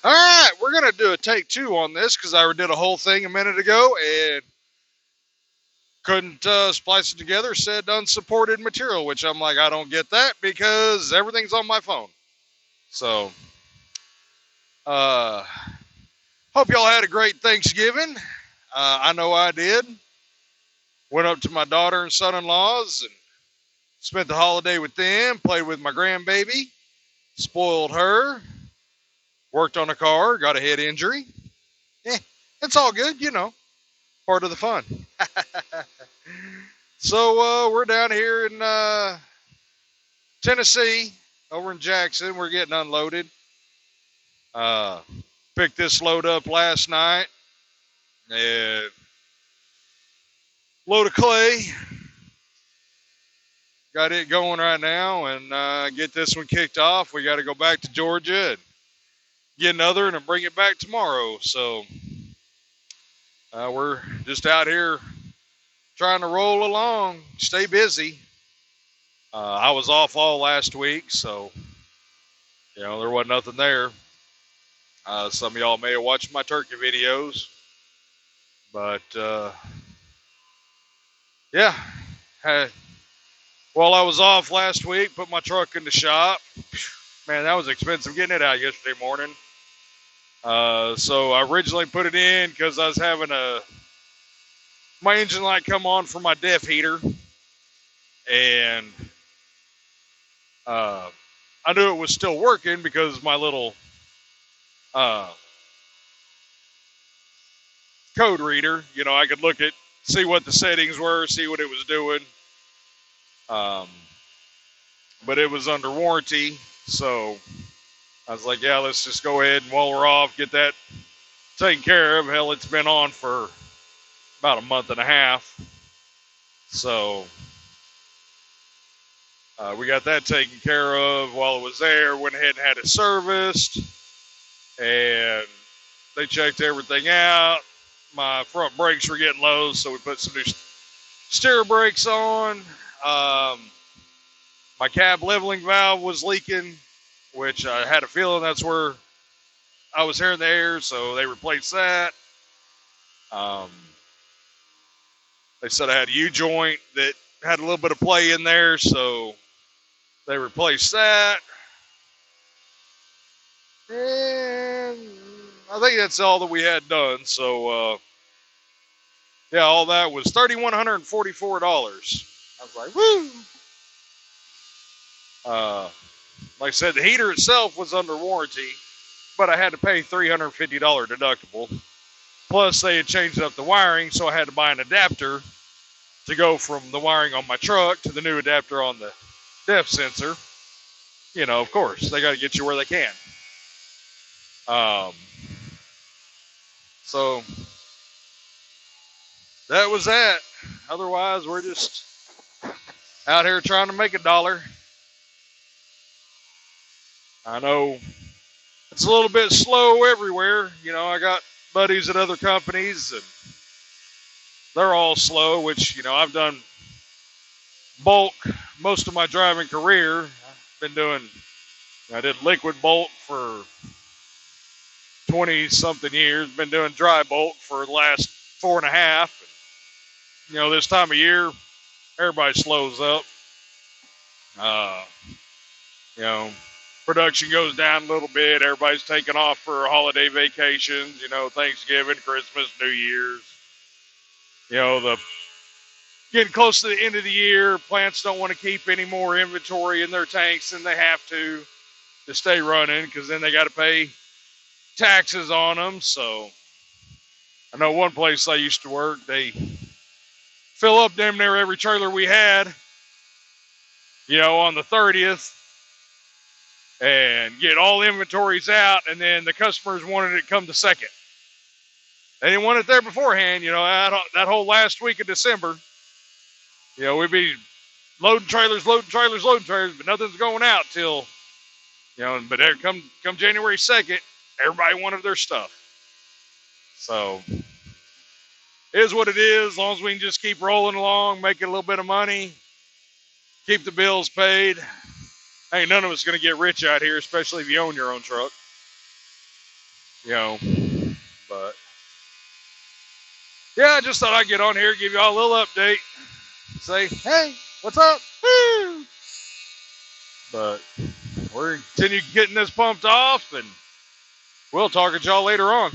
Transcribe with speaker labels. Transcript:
Speaker 1: All right, we're going to do a take two on this because I did a whole thing a minute ago and couldn't splice it together. Said unsupported material, which I'm like, I don't get that because everything's on my phone. So, uh, hope y'all had a great Thanksgiving. I know I did. Went up to my daughter and son-in-laws and spent the holiday with them. Played with my grandbaby. Spoiled her. Worked on a car. Got a head injury. Eh, it's all good, part of the fun. So we're down here in Tennessee, over in Jackson. We're getting unloaded. Uh, Picked this load up last night. And load of clay. Got it going right now, and get this one kicked off. We got to go back to Georgia and get another, and then bring it back tomorrow. So we're just out here trying to roll along, stay busy. I was off all last week, so there wasn't nothing there. Some of y'all may have watched my turkey videos, but yeah. Had, while I was off last week, put my truck in the shop. Man, that was expensive getting it out yesterday morning. So I originally put it in because I was having my engine light come on for my def heater, and I knew it was still working because my little uh, code reader, I could see what the settings were, see what it was doing. Um, but it was under warranty, so I was like, yeah, let's just go ahead and while we're off, get that taken care of. Hell, it's been on for about a month and a half, so we got that taken care of while it was there. Went ahead and had it serviced, and they checked everything out. My front brakes were getting low, so we put some new steer brakes on. My cab leveling valve was leaking, which I had a feeling that's where I was hearing the air, so they replaced that. Um, they said I had a U-joint that had a little bit of play in there, so they replaced that. And I think that's all that we had done. So, yeah, all that was $3,144. I was like, woo! Like I said, the heater itself was under warranty, but I had to pay $350 deductible. Plus, they had changed up the wiring, so I had to buy an adapter to go from the wiring on my truck to the new adapter on the depth sensor. Of course, they got to get you where they can. Um, so that was that. Otherwise, we're just out here trying to make a dollar. I know it's a little bit slow everywhere. I got buddies at other companies, and they're all slow, which, I've done bulk most of my driving career. I did liquid bulk for 20 something years, been doing dry bulk for the last 4.5. This time of year, everybody slows up. Uh, you know, Production goes down a little bit. Everybody's taking off for holiday vacations, Thanksgiving, Christmas, New Year's. The getting close to the end of the year, plants don't want to keep any more inventory in their tanks than they have to stay running, because then they got to pay taxes on them. So I know one place I used to work, they fill up damn near every trailer we had, on the 30th, and get all inventories out, and then the customers wanted it come the second. They didn't want it there beforehand, that whole last week of December. We'd be loading trailers, but nothing's going out till, but there come January 2nd, everybody wanted their stuff. So it is what it is. As long as we can just keep rolling along, making a little bit of money, keep the bills paid. Ain't none of us going to get rich out here, especially if you own your own truck. you know, but yeah, I just thought I'd get on here, give you all a little update, say, hey, what's up? Woo! But we're continue getting this pumped off, and we'll talk to y'all later on.